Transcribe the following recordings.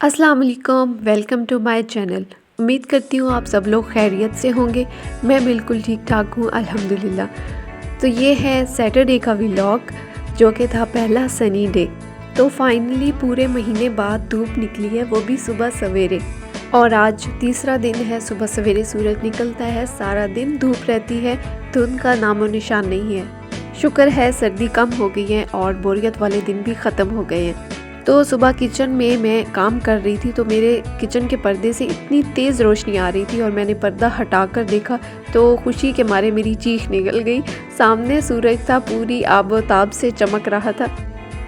अस्सलाम वालेकुम, welcome to my channel. उम्मीद करती हूँ आप सब लोग खैरियत से होंगे। मैं बिल्कुल ठीक ठाक हूँ अल्हम्दुलिल्लाह। तो ये है सैटरडे का व्लॉग जो कि था पहला सनी डे। तो फाइनली पूरे महीने बाद धूप निकली है, वो भी सुबह सवेरे। और आज तीसरा दिन है, सुबह सवेरे सूरज निकलता है, सारा दिन धूप रहती है, धुंध का नामो निशान नहीं है। शुक्र है सर्दी कम हो गई है और बोरियत वाले दिन भी ख़त्म हो गए हैं। तो सुबह किचन में मैं काम कर रही थी तो मेरे किचन के पर्दे से इतनी तेज़ रोशनी आ रही थी और मैंने पर्दा हटाकर देखा तो खुशी के मारे मेरी चीख निकल गई। सामने सूरज था, पूरी आबोताब से चमक रहा था।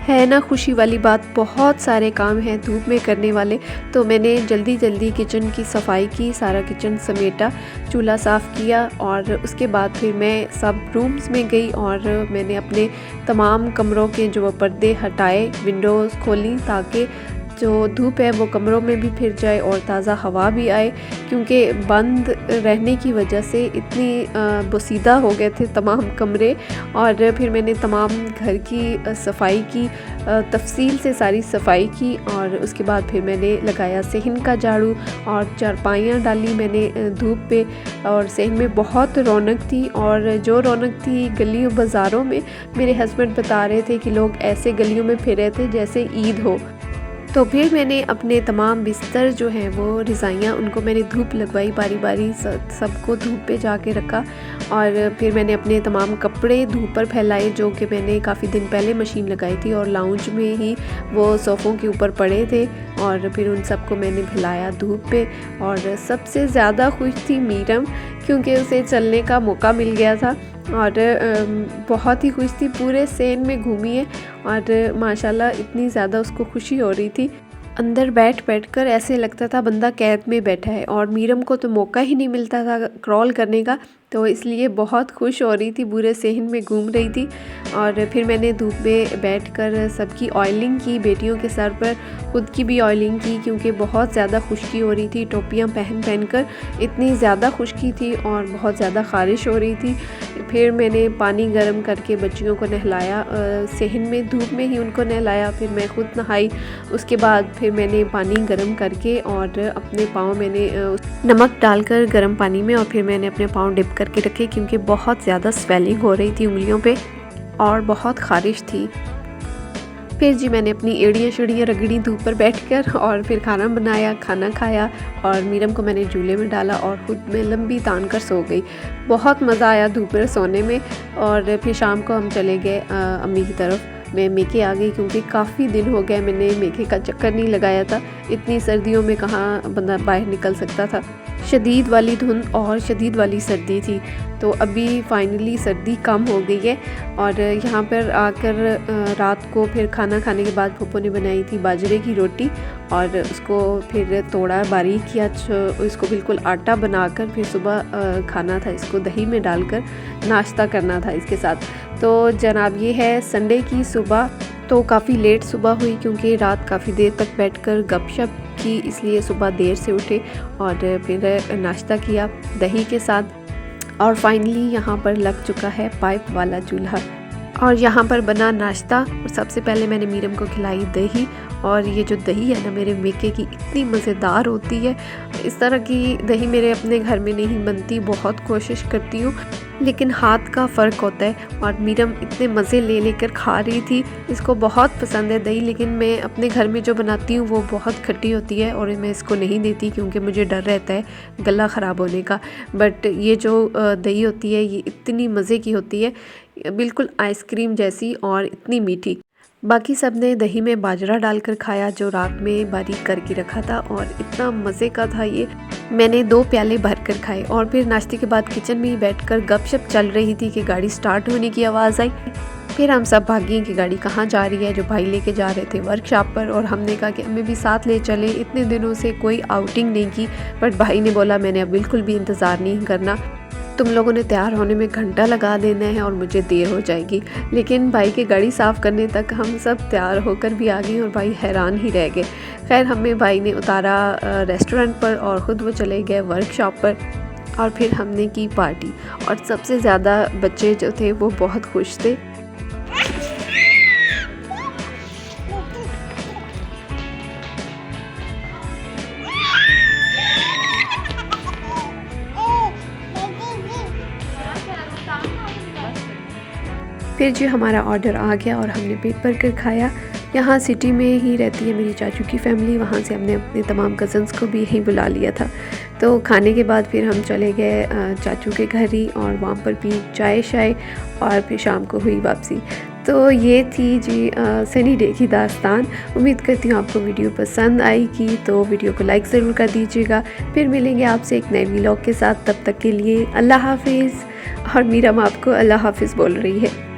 है ना खुशी वाली बात। बहुत सारे काम हैं धूप में करने वाले, तो मैंने जल्दी जल्दी किचन की सफाई की, सारा किचन समेटा, चूल्हा साफ़ किया और उसके बाद फिर मैं सब रूम्स में गई और मैंने अपने तमाम कमरों के जो पर्दे हटाए, विंडोज़ खोली ताकि जो धूप है वो कमरों में भी फिर जाए और ताज़ा हवा भी आए, क्योंकि बंद रहने की वजह से इतनी बोसीदा हो गए थे तमाम कमरे। और फिर मैंने तमाम घर की सफाई की, तफसील से सारी सफाई की और उसके बाद फिर मैंने लगाया सहन का झाड़ू और चारपाइयाँ डाली मैंने धूप पे। और सहन में बहुत रौनक थी और जो रौनक थी गलियों बाज़ारों में, मेरे हस्बैंड बता रहे थे कि लोग ऐसे गलियों में फिर थे जैसे ईद हो। तो फिर मैंने अपने तमाम बिस्तर जो हैं वो रज़ाइयाँ उनको मैंने धूप लगवाई, बारी बारी सबको धूप पे जाके रखा। और फिर मैंने अपने तमाम कपड़े धूप पर फैलाए जो कि मैंने काफ़ी दिन पहले मशीन लगाई थी और लाउंज में ही वो सोफ़ों के ऊपर पड़े थे। और फिर उन सबको मैंने फैलाया धूप पे। और सबसे ज़्यादा खुश थी मीरम, क्योंकि उसे चलने का मौका मिल गया था और बहुत ही खुश थी, पूरे सेन में घूमी है और माशाल्लाह इतनी ज़्यादा उसको खुशी हो रही थी। अंदर बैठ कर ऐसे लगता था बंदा कैद में बैठा है और मीरम को तो मौका ही नहीं मिलता था क्रॉल करने का, तो इसलिए बहुत खुश हो रही थी, पूरे सहन में घूम रही थी। और फिर मैंने धूप में बैठकर सबकी ऑयलिंग की, बेटियों के सर पर, खुद की भी ऑयलिंग की, क्योंकि बहुत ज़्यादा खुश्की हो रही थी। टोपियाँ पहन कर इतनी ज़्यादा खुश्की थी और बहुत ज़्यादा ख़ारिश हो रही थी। फिर मैंने पानी गर्म करके बच्चियों को नहलाया, सहन में धूप में ही उनको नहलाया, फिर मैं खुद नहाई। उसके बाद फिर मैंने पानी गर्म करके और अपने पाँव मैंने नमक डालकर गर्म पानी में और फिर मैंने अपने पाँव डिप करके रखे, क्योंकि बहुत ज़्यादा स्वेलिंग हो रही थी उंगलियों पे और बहुत ख़ारिश थी। फिर जी मैंने अपनी एड़ियाँ शेड़ियाँ रगड़ी धूप पर बैठकर और फिर खाना बनाया, खाना खाया और मीरम को मैंने झूले में डाला और ख़ुद मैं लंबी तान कर सो गई। बहुत मज़ा आया धूप पर सोने में। और फिर शाम को हम चले गए अम्मी की तरफ। मैं मेके आ गई, क्योंकि काफ़ी दिन हो गए मैंने मेके का चक्कर नहीं लगाया था। इतनी सर्दियों में कहाँ बंदा बाहर निकल सकता था। शदीद वाली धुंध और शदीद वाली सर्दी थी, तो अभी फाइनली सर्दी कम हो गई है। और यहाँ पर आकर रात को फिर खाना खाने के बाद पप्पू ने बनाई थी बाजरे की रोटी और उसको फिर तोड़ा, बारीक किया, इसको बिल्कुल आटा बनाकर फिर सुबह खाना था, इसको दही में डालकर नाश्ता करना था इसके साथ। तो जनाब ये है संडे की सुबह। तो काफ़ी लेट सुबह हुई, क्योंकि रात काफ़ी देर तक बैठकर गपशप की, इसलिए सुबह देर से उठे और फिर नाश्ता किया दही के साथ। और फाइनली यहाँ पर लग चुका है पाइप वाला चूल्हा और यहाँ पर बना नाश्ता। और सबसे पहले मैंने मीरम को खिलाई दही, और ये जो दही है ना मेरे मेके की इतनी मज़ेदार होती है। इस तरह की दही मेरे अपने घर में नहीं बनती, बहुत कोशिश करती हूँ लेकिन हाथ का फ़र्क होता है। और मीरम इतने मज़े ले लेकर खा रही थी, इसको बहुत पसंद है दही, लेकिन मैं अपने घर में जो बनाती हूँ वो बहुत खट्टी होती है और मैं इसको नहीं देती, क्योंकि मुझे डर रहता है गला ख़राब होने का। बट ये जो दही होती है ये इतनी मज़े की होती है, बिल्कुल आइसक्रीम जैसी और इतनी मीठी। बाकी सब ने दही में बाजरा डालकर खाया जो रात में बारीक करके रखा था, और इतना मज़े का था ये। मैंने 2 प्याले भर कर खाए और फिर नाश्ते के बाद किचन में ही बैठकर गपशप चल रही थी कि गाड़ी स्टार्ट होने की आवाज़ आई। फिर हम सब भागे कि गाड़ी कहाँ जा रही है, जो भाई लेके जा रहे थे वर्कशॉप पर, और हमने कहा कि हमें भी साथ ले चले। इतने दिनों से कोई आउटिंग नहीं की, बट भाई ने बोला मैंने अब बिल्कुल भी इंतज़ार नहीं करना, तुम लोगों ने तैयार होने में घंटा लगा देना है और मुझे देर हो जाएगी। लेकिन भाई की गाड़ी साफ़ करने तक हम सब तैयार होकर भी आ गए और भाई हैरान ही रह गए। खैर हमें भाई ने उतारा रेस्टोरेंट पर और ख़ुद वो चले गए वर्कशॉप पर, और फिर हमने की पार्टी। और सबसे ज़्यादा बच्चे जो थे वो बहुत खुश थे। फिर जी हमारा ऑर्डर आ गया और हमने पेट भर कर खाया। यहाँ सिटी में ही रहती है मेरी चाचू की फैमिली, वहाँ से हमने अपने तमाम कज़न्स को भी यहीं बुला लिया था। तो खाने के बाद फिर हम चले गए चाचू के घर ही, और वहाँ पर भी चाय शाय, और फिर शाम को हुई वापसी। तो ये थी जी सनी डे की दास्तान। उम्मीद करती हूँ आपको वीडियो पसंद आएगी, तो वीडियो को लाइक ज़रूर कर दीजिएगा। फिर मिलेंगे आपसे एक नए व्लॉग के साथ, तब तक के लिए अल्लाह हाफिज़। और मीरा आपको अल्लाह हाफिज़ बोल रही है।